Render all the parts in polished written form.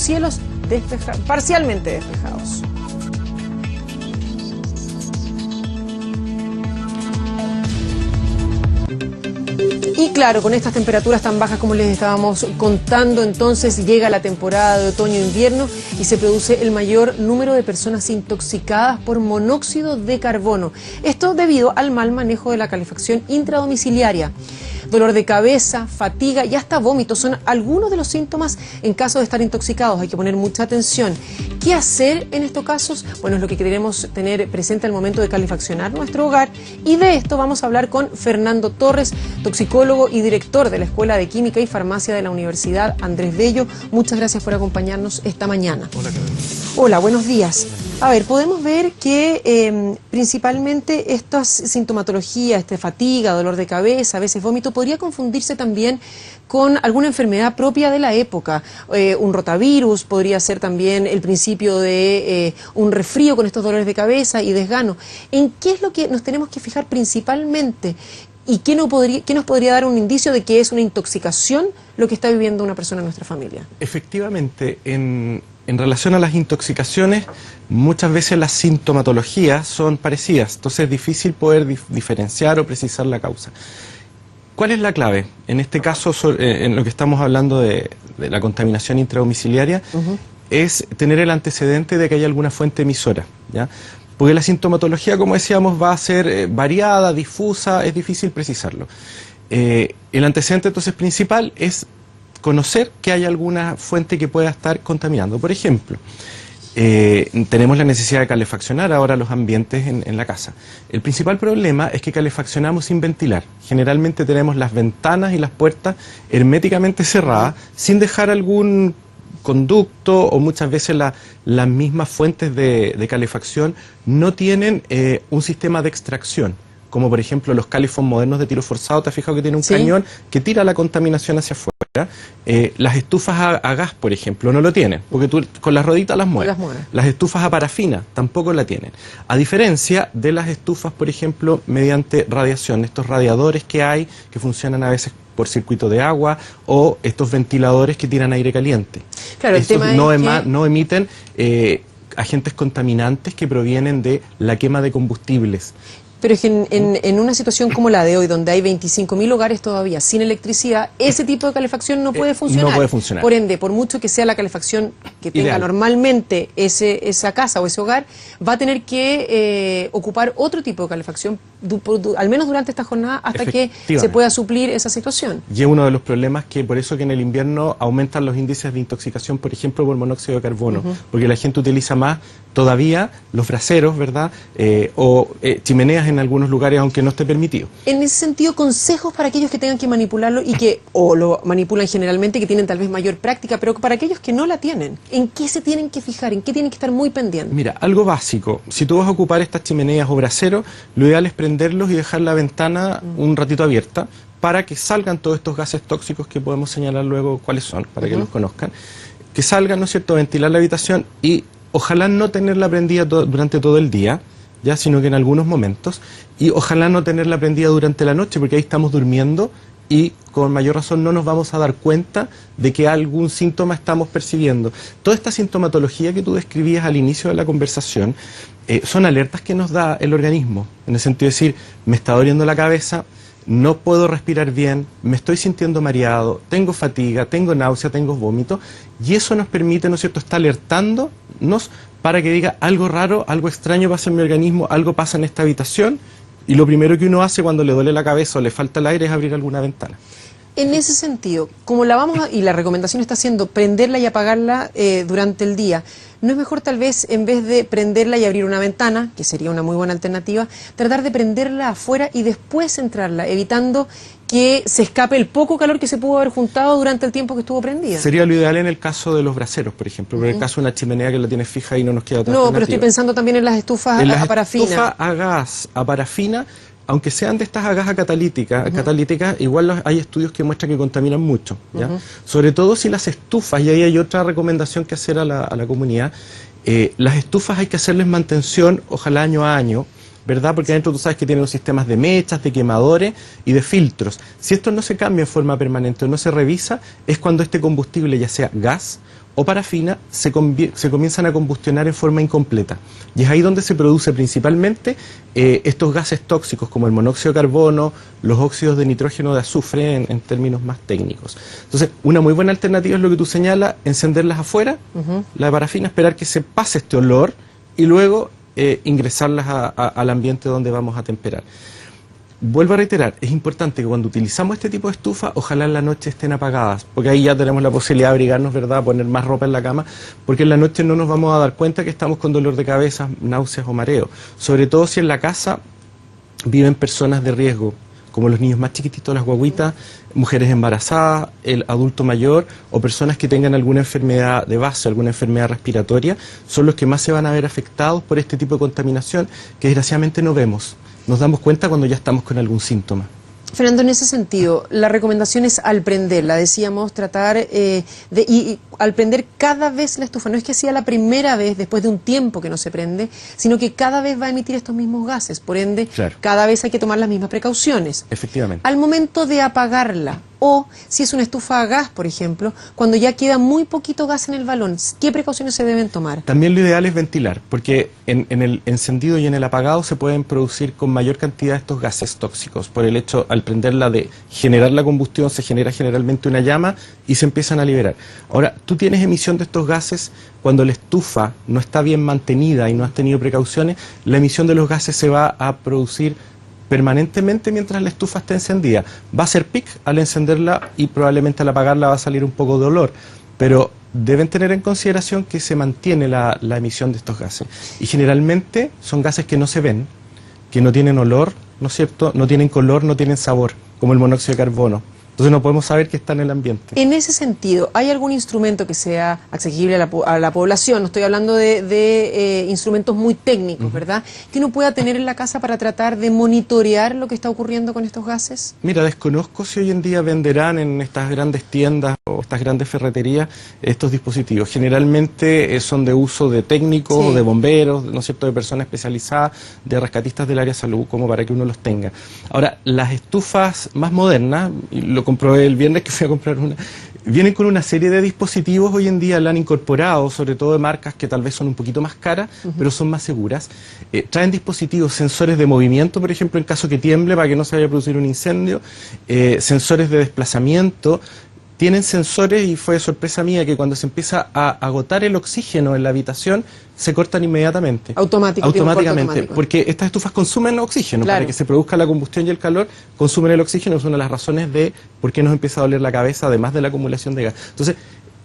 cielos parcialmente despejados. Y claro, con estas temperaturas tan bajas como les estábamos contando, entonces llega la temporada de otoño-invierno y se produce el mayor número de personas intoxicadas por monóxido de carbono. Esto debido al mal manejo de la calefacción intradomiciliaria. Dolor de cabeza, fatiga y hasta vómitos son algunos de los síntomas en caso de estar intoxicados. Hay que poner mucha atención. ¿Qué hacer en estos casos? Bueno, es lo que queremos tener presente al momento de calefaccionar nuestro hogar. Y de esto vamos a hablar con Fernando Torres, toxicólogo y director de la Escuela de Química y Farmacia de la Universidad Andrés Bello. Muchas gracias por acompañarnos esta mañana. Hola, Carolina. Hola, buenos días. A ver, podemos ver que principalmente esta sintomatología, fatiga, dolor de cabeza, a veces vómito, podría confundirse también con alguna enfermedad propia de la época. Un rotavirus, podría ser también el principio de un resfrío con estos dolores de cabeza y desgano. ¿En qué es lo que nos tenemos que fijar principalmente? ¿Y qué nos podría dar un indicio de que es una intoxicación lo que está viviendo una persona en nuestra familia? Efectivamente, en relación a las intoxicaciones, muchas veces las sintomatologías son parecidas, entonces es difícil poder diferenciar o precisar la causa. ¿Cuál es la clave? En este caso, en lo que estamos hablando de la contaminación intradomiciliaria, es tener el antecedente de que hay alguna fuente emisora, ¿ya? Porque la sintomatología, como decíamos, va a ser variada, difusa, es difícil precisarlo. El antecedente entonces principal es conocer que hay alguna fuente que pueda estar contaminando. Por ejemplo, tenemos la necesidad de calefaccionar ahora los ambientes en la casa. El principal problema es que calefaccionamos sin ventilar. Generalmente tenemos las ventanas y las puertas herméticamente cerradas, sin dejar algún conducto, o muchas veces las mismas fuentes de calefacción no tienen un sistema de extracción, como por ejemplo los califón modernos de tiro forzado. ¿Te has fijado que tiene un cañón que tira la contaminación hacia afuera? Las estufas a gas, por ejemplo, no lo tienen, porque tú con las roditas las mueves. Las estufas a parafina tampoco la tienen. A diferencia de las estufas, por ejemplo, mediante radiación, estos radiadores que hay, que funcionan a veces por circuito de agua, o estos ventiladores que tiran aire caliente. Claro, estos no emiten agentes contaminantes que provienen de la quema de combustibles. Pero es que en una situación como la de hoy, donde hay 25.000 hogares todavía sin electricidad, ese tipo de calefacción no puede funcionar. No puede funcionar. Por ende, por mucho que sea la calefacción que tenga normalmente esa casa o ese hogar, va a tener que ocupar otro tipo de calefacción, al menos durante esta jornada, hasta que se pueda suplir esa situación. Y es uno de los problemas que por eso que en el invierno aumentan los índices de intoxicación, por ejemplo, por monóxido de carbono, porque la gente utiliza más todavía los braseros, ¿verdad? O chimeneas en algunos lugares, aunque no esté permitido. En ese sentido, consejos para aquellos que tengan que manipularlo y que o lo manipulan generalmente, que tienen tal vez mayor práctica, pero para aquellos que no la tienen, ¿en qué se tienen que fijar? ¿En qué tienen que estar muy pendientes? Mira, algo básico. Si tú vas a ocupar estas chimeneas o braseros, lo ideal es prenderlos y dejar la ventana un ratito abierta para que salgan todos estos gases tóxicos que podemos señalar luego cuáles son, para que los conozcan. Que salgan, ¿no es cierto?, ventilar la habitación y ojalá no tenerla prendida durante todo el día, ya, sino que en algunos momentos, y ojalá no tenerla prendida durante la noche, porque ahí estamos durmiendo y con mayor razón no nos vamos a dar cuenta de que algún síntoma estamos percibiendo. Toda esta sintomatología que tú describías al inicio de la conversación son alertas que nos da el organismo, en el sentido de decir, me está doliendo la cabeza, no puedo respirar bien, me estoy sintiendo mareado, tengo fatiga, tengo náusea, tengo vómito, y eso nos permite, ¿no es cierto?, está alertándonos para que diga algo raro, algo extraño pasa en mi organismo, algo pasa en esta habitación, y lo primero que uno hace cuando le duele la cabeza o le falta el aire es abrir alguna ventana. En ese sentido, como y la recomendación está siendo prenderla y apagarla durante el día, ¿no es mejor tal vez, en vez de prenderla y abrir una ventana, que sería una muy buena alternativa, tratar de prenderla afuera y después entrarla, evitando que se escape el poco calor que se pudo haber juntado durante el tiempo que estuvo prendida? Sería lo ideal en el caso de los braseros, por ejemplo, pero en el caso de una chimenea que la tienes fija y no nos queda otra alternativa. No, pero estoy pensando también en las estufas a parafina. En las estufas a gas, a parafina, aunque sean de estas a gas catalíticas, igual hay estudios que muestran que contaminan mucho, ¿ya? Sobre todo si las estufas, y ahí hay otra recomendación que hacer a la comunidad, las estufas hay que hacerles mantención, ojalá año a año, ¿verdad? Porque adentro tú sabes que tienen los sistemas de mechas, de quemadores y de filtros. Si esto no se cambia en forma permanente o no se revisa, es cuando este combustible, ya sea gas o parafina se comienzan a combustionar en forma incompleta. Y es ahí donde se produce principalmente estos gases tóxicos como el monóxido de carbono, los óxidos de nitrógeno de azufre en términos más técnicos. Entonces, una muy buena alternativa es lo que tú señalas, encenderlas afuera, la parafina, esperar que se pase este olor y luego ingresarlas al ambiente donde vamos a temperar. Vuelvo a reiterar, es importante que cuando utilizamos este tipo de estufa, ojalá en la noche estén apagadas, porque ahí ya tenemos la posibilidad de abrigarnos, ¿verdad?, poner más ropa en la cama, porque en la noche no nos vamos a dar cuenta que estamos con dolor de cabeza, náuseas o mareo. Sobre todo si en la casa viven personas de riesgo, como los niños más chiquititos, las guaguitas, mujeres embarazadas, el adulto mayor o personas que tengan alguna enfermedad de base, alguna enfermedad respiratoria, son los que más se van a ver afectados por este tipo de contaminación que desgraciadamente no vemos. Nos damos cuenta cuando ya estamos con algún síntoma. Fernando, en ese sentido, la recomendación es al prenderla, decíamos, tratar y al prender cada vez la estufa, no es que sea la primera vez después de un tiempo que no se prende, sino que cada vez va a emitir estos mismos gases, por ende, claro, cada vez hay que tomar las mismas precauciones. Efectivamente. Al momento de apagarla, o si es una estufa a gas, por ejemplo, cuando ya queda muy poquito gas en el balón, ¿qué precauciones se deben tomar? También lo ideal es ventilar, porque en el encendido y en el apagado se pueden producir con mayor cantidad estos gases tóxicos, por el hecho, al prenderla, de generar la combustión, se genera generalmente una llama y se empiezan a liberar. Ahora, tú tienes emisión de estos gases cuando la estufa no está bien mantenida y no has tenido precauciones, la emisión de los gases se va a producir permanentemente mientras la estufa está encendida. Va a ser pic al encenderla y probablemente al apagarla va a salir un poco de olor, pero deben tener en consideración que se mantiene la emisión de estos gases. Y generalmente son gases que no se ven, que no tienen olor, ¿no es cierto?, no tienen color, no tienen sabor, como el monóxido de carbono. Entonces no podemos saber que está en el ambiente. En ese sentido, ¿hay algún instrumento que sea accesible a la población? No estoy hablando de instrumentos muy técnicos, ¿verdad?, que uno pueda tener en la casa para tratar de monitorear lo que está ocurriendo con estos gases. Mira, desconozco si hoy en día venderán en estas grandes tiendas o estas grandes ferreterías estos dispositivos. Generalmente son de uso de técnicos, sí, de bomberos, ¿no es cierto?, de personas especializadas, de rescatistas del área de salud, como para que uno los tenga. Ahora, las estufas más modernas, y lo comprobé el viernes que fui a comprar una, vienen con una serie de dispositivos, hoy en día la han incorporado, sobre todo de marcas que tal vez son un poquito más caras, pero son más seguras. Traen dispositivos, sensores de movimiento, por ejemplo, en caso que tiemble, para que no se vaya a producir un incendio, sensores de desplazamiento. Tienen sensores, y fue sorpresa mía que cuando se empieza a agotar el oxígeno en la habitación, se cortan inmediatamente. Automáticamente, porque estas estufas consumen oxígeno, claro, para que se produzca la combustión y el calor, consumen el oxígeno, es una de las razones de por qué nos empieza a doler la cabeza, además de la acumulación de gas. Entonces,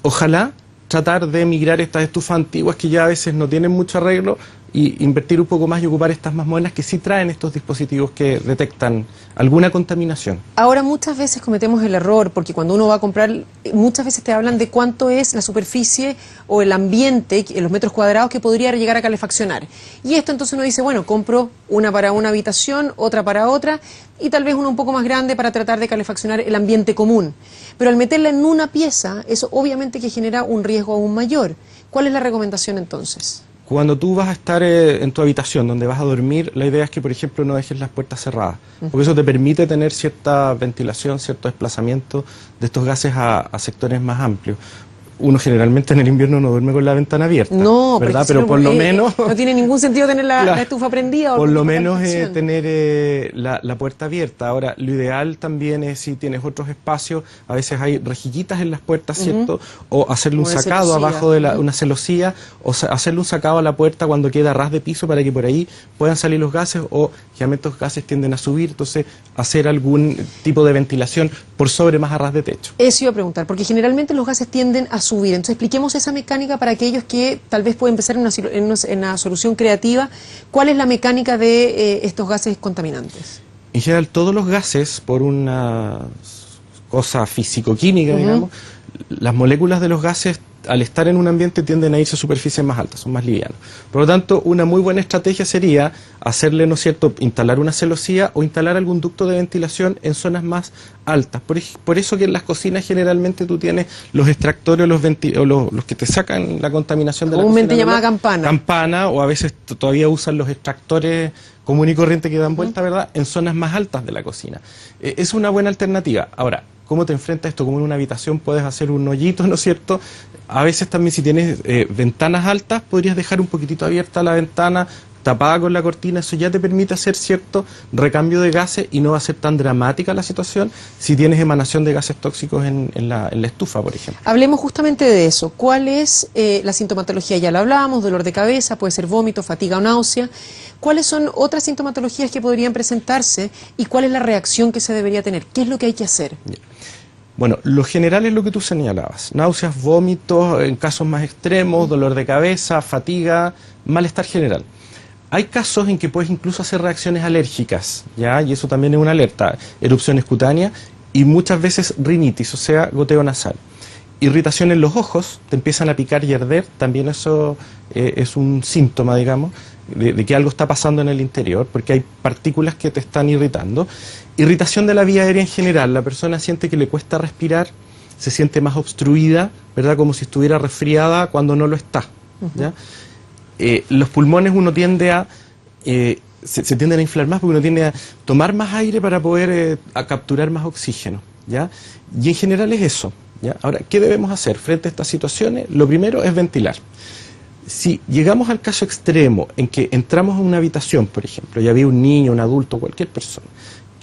ojalá tratar de migrar estas estufas antiguas que ya a veces no tienen mucho arreglo y invertir un poco más y ocupar estas más modernas que sí traen estos dispositivos que detectan alguna contaminación. Ahora, muchas veces cometemos el error, porque cuando uno va a comprar, muchas veces te hablan de cuánto es la superficie o el ambiente, en los metros cuadrados, que podría llegar a calefaccionar. Y esto entonces uno dice, bueno, compro una para una habitación, otra para otra, y tal vez una un poco más grande para tratar de calefaccionar el ambiente común. Pero al meterla en una pieza, eso obviamente que genera un riesgo aún mayor. ¿Cuál es la recomendación entonces? Cuando tú vas a estar en tu habitación donde vas a dormir, la idea es que, por ejemplo, no dejes las puertas cerradas, porque eso te permite tener cierta ventilación, cierto desplazamiento de estos gases a sectores más amplios. Uno generalmente en el invierno no duerme con la ventana abierta, no, ¿verdad? Pero por lo menos... no tiene ningún sentido tener la estufa prendida. Por lo menos tener la puerta abierta. Ahora, lo ideal también es, si tienes otros espacios, a veces hay rejillitas en las puertas, ¿cierto? O hacerle un sacado abajo de una celosía, o hacerle un sacado a la puerta cuando queda a ras de piso para que por ahí puedan salir los gases, o generalmente los gases tienden a subir, entonces hacer algún tipo de ventilación por sobre más a ras de techo. Eso iba a preguntar, porque generalmente los gases tienden a subir. Entonces expliquemos esa mecánica para aquellos que tal vez pueden empezar en una solución creativa. ¿Cuál es la mecánica de estos gases contaminantes? En general, todos los gases, por una cosa físico-química, digamos, las moléculas de los gases, al estar en un ambiente, tienden a irse a superficies más altas, son más livianos. Por lo tanto, una muy buena estrategia sería hacerle, ¿no es cierto?, instalar una celosía o instalar algún ducto de ventilación en zonas más altas. Por eso que en las cocinas generalmente tú tienes los extractores o los que te sacan la contaminación de la cocina. Comúnmente llamada campana. Campana, o a veces todavía usan los extractores común y corriente que dan vuelta, ¿verdad?, en zonas más altas de la cocina. Es una buena alternativa. Ahora, ¿cómo te enfrentas a esto? Como en una habitación puedes hacer un hoyito, ¿no es cierto? A veces también si tienes ventanas altas, podrías dejar un poquitito abierta la ventana, tapada con la cortina, eso ya te permite hacer cierto recambio de gases y no va a ser tan dramática la situación si tienes emanación de gases tóxicos en la estufa, por ejemplo. Hablemos justamente de eso. ¿Cuál es la sintomatología? Ya lo hablábamos, dolor de cabeza, puede ser vómito, fatiga o náusea. ¿Cuáles son otras sintomatologías que podrían presentarse y cuál es la reacción que se debería tener? ¿Qué es lo que hay que hacer? Bueno, lo general es lo que tú señalabas, náuseas, vómitos, en casos más extremos, dolor de cabeza, fatiga, malestar general. Hay casos en que puedes incluso hacer reacciones alérgicas, ¿ya? Y eso también es una alerta, erupciones cutáneas y muchas veces rinitis, o sea, goteo nasal. Irritación en los ojos, te empiezan a picar y arder, también eso es un síntoma, digamos, de que algo está pasando en el interior, porque hay partículas que te están irritando. Irritación de la vía aérea en general, la persona siente que le cuesta respirar, se siente más obstruida, ¿verdad? Como si estuviera resfriada cuando no lo está, ¿ya? Los pulmones uno tiende a, se tienden a inflar más porque uno tiende a tomar más aire para poder a capturar más oxígeno, ¿ya? Y en general es eso, ¿ya? Ahora, ¿qué debemos hacer frente a estas situaciones? Lo primero es ventilar. Si llegamos al caso extremo en que entramos a una habitación, por ejemplo, y había un niño, un adulto, cualquier persona,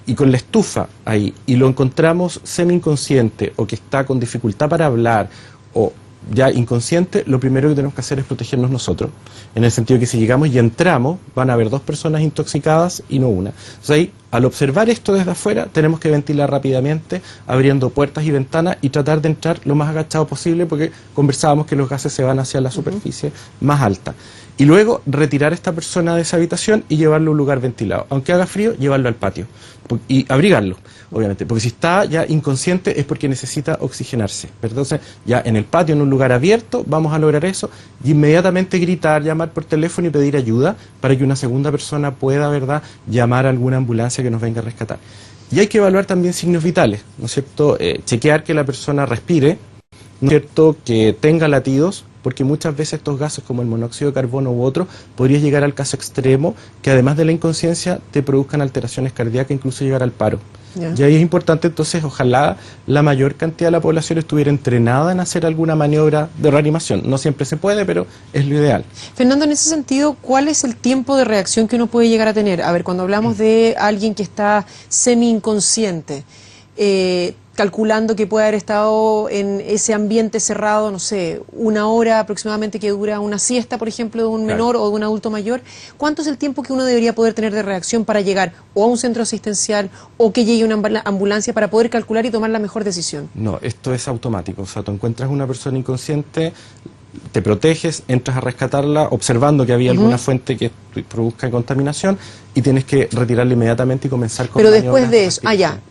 y con la estufa ahí, y lo encontramos semi-inconsciente o que está con dificultad para hablar o ya inconsciente, lo primero que tenemos que hacer es protegernos nosotros, en el sentido que si llegamos y entramos, van a haber 2 personas intoxicadas y no una. Entonces ahí, al observar esto desde afuera, tenemos que ventilar rápidamente, abriendo puertas y ventanas y tratar de entrar lo más agachado posible, porque conversábamos que los gases se van hacia la superficie más alta. Y luego retirar a esta persona de esa habitación y llevarlo a un lugar ventilado. Aunque haga frío, llevarlo al patio y abrigarlo, obviamente, porque si está ya inconsciente es porque necesita oxigenarse. Entonces, ya en el patio, en un lugar abierto, vamos a lograr eso y inmediatamente gritar, llamar por teléfono y pedir ayuda para que una segunda persona pueda, ¿verdad?, llamar a alguna ambulancia que nos venga a rescatar. Y hay que evaluar también signos vitales, ¿no es cierto? Chequear que la persona respire, ¿no es cierto?, que tenga latidos, porque muchas veces estos gases como el monóxido de carbono u otro podría llegar al caso extremo que además de la inconsciencia te produzcan alteraciones cardíacas, incluso llegar al paro. Y ahí es importante entonces, ojalá la mayor cantidad de la población estuviera entrenada en hacer alguna maniobra de reanimación. No siempre se puede, pero es lo ideal. Fernando, en ese sentido, ¿cuál es el tiempo de reacción que uno puede llegar a tener? A ver, cuando hablamos de alguien que está semi-inconsciente, calculando que puede haber estado en ese ambiente cerrado, no sé, 1 hora aproximadamente que dura una siesta, por ejemplo, de un menor o de un adulto mayor, ¿cuánto es el tiempo que uno debería poder tener de reacción para llegar o a un centro asistencial o que llegue una ambulancia para poder calcular y tomar la mejor decisión? No, esto es automático, o sea, tú encuentras una persona inconsciente, te proteges, entras a rescatarla observando que había alguna fuente que produzca contaminación y tienes que retirarla inmediatamente y comenzar con Pero después de eso,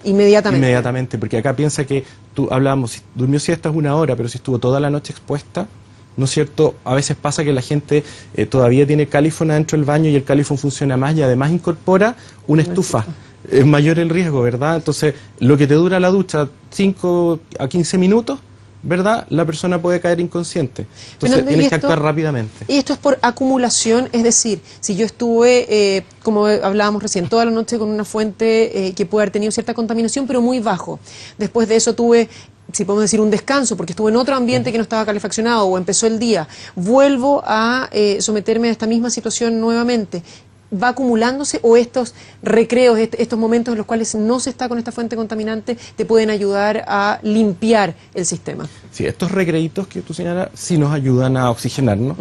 inmediatamente. Inmediatamente, porque acá piensa que tú hablábamos, si durmió siesta es 1 hora, pero si estuvo toda la noche expuesta, ¿no es cierto? A veces pasa que la gente todavía tiene califón dentro del baño y el califón funciona más y además incorpora una estufa. Es mayor el riesgo, ¿verdad? Entonces, lo que te dura la ducha, 5 a 15 minutos, ¿verdad?, la persona puede caer inconsciente. Entonces tienes que actuar rápidamente. Y esto es por acumulación, es decir, si yo estuve, como hablábamos recién, toda la noche con una fuente que puede haber tenido cierta contaminación, pero muy bajo. Después de eso tuve, si podemos decir, un descanso, porque estuve en otro ambiente que no estaba calefaccionado o empezó el día, vuelvo a someterme a esta misma situación nuevamente. ¿Va acumulándose o estos recreos, estos momentos en los cuales no se está con esta fuente contaminante, te pueden ayudar a limpiar el sistema? Sí, estos recreitos que tú señalas sí nos ayudan a oxigenarnos,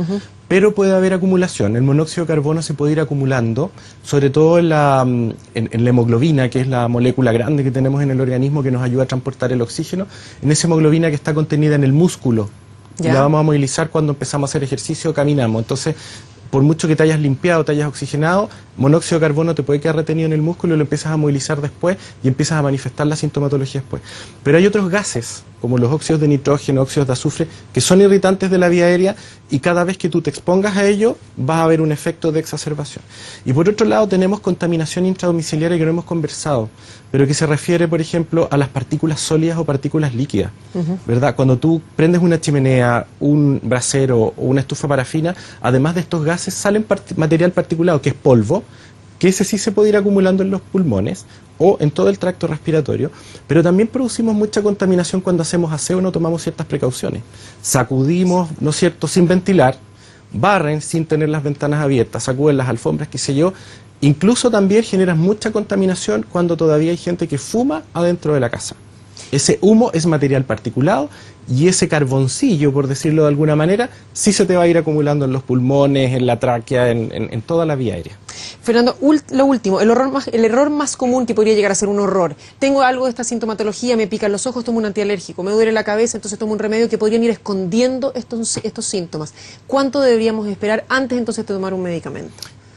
pero puede haber acumulación. El monóxido de carbono se puede ir acumulando, sobre todo en la hemoglobina, que es la molécula grande que tenemos en el organismo que nos ayuda a transportar el oxígeno, en esa hemoglobina que está contenida en el músculo. Y la vamos a movilizar cuando empezamos a hacer ejercicio o caminamos. Entonces, por mucho que te hayas limpiado, te hayas oxigenado, monóxido de carbono te puede quedar retenido en el músculo y lo empiezas a movilizar después y empiezas a manifestar la sintomatología después. Pero hay otros gases, como los óxidos de nitrógeno, óxidos de azufre, que son irritantes de la vía aérea y cada vez que tú te expongas a ello vas a ver un efecto de exacerbación. Y por otro lado tenemos contaminación intradomiciliaria que no hemos conversado, pero que se refiere, por ejemplo, a las partículas sólidas o partículas líquidas, ¿verdad? Cuando tú prendes una chimenea, un brasero o una estufa parafina, además de estos gases salen material particulado, que es polvo, que ese sí se puede ir acumulando en los pulmones o en todo el tracto respiratorio, pero también producimos mucha contaminación cuando hacemos aseo o no tomamos ciertas precauciones. Sacudimos, ¿no es cierto?, sin ventilar, barren sin tener las ventanas abiertas, sacuden las alfombras, qué sé yo. Incluso también generan mucha contaminación cuando todavía hay gente que fuma adentro de la casa. Ese humo es material particulado y ese carboncillo, por decirlo de alguna manera, sí se te va a ir acumulando en los pulmones, en la tráquea, en toda la vía aérea. Fernando, lo último, el error más común que podría llegar a ser un horror. Tengo algo de esta sintomatología, me pican los ojos, tomo un antialérgico, me duele la cabeza, entonces tomo un remedio que podrían ir escondiendo estos síntomas. ¿Cuánto deberíamos esperar antes entonces de tomar un medicamento?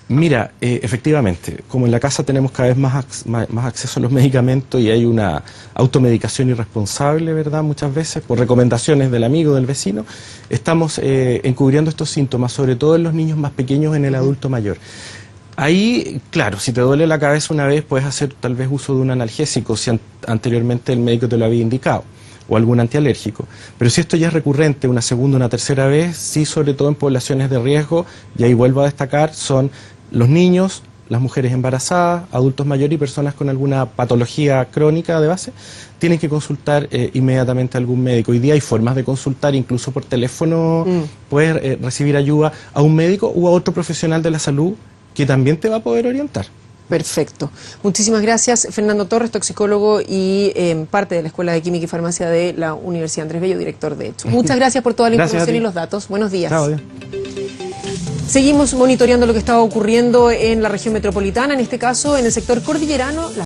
Mira, efectivamente, como en la casa tenemos cada vez más acceso a los medicamentos y hay una automedicación irresponsable, ¿verdad? Muchas veces, por recomendaciones del amigo, del vecino, estamos encubriendo estos síntomas, sobre todo en los niños más pequeños, en el adulto mayor. Ahí, claro, si te duele la cabeza una vez, puedes hacer tal vez uso de un analgésico, si anteriormente el médico te lo había indicado, o algún antialérgico. Pero si esto ya es recurrente, una segunda, una tercera vez, sí, sobre todo en poblaciones de riesgo, y ahí vuelvo a destacar, son los niños, las mujeres embarazadas, adultos mayores y personas con alguna patología crónica de base, tienen que consultar inmediatamente a algún médico. Hoy día hay formas de consultar, incluso por teléfono, puedes recibir ayuda a un médico u a otro profesional de la salud que también te va a poder orientar. Perfecto. Muchísimas gracias, Fernando Torres, toxicólogo y parte de la Escuela de Química y Farmacia de la Universidad Andrés Bello, director de hecho. Muchas gracias por toda la información y los datos. Buenos días. Chao, Seguimos monitoreando lo que está ocurriendo en la región metropolitana, en este caso en el sector cordillerano.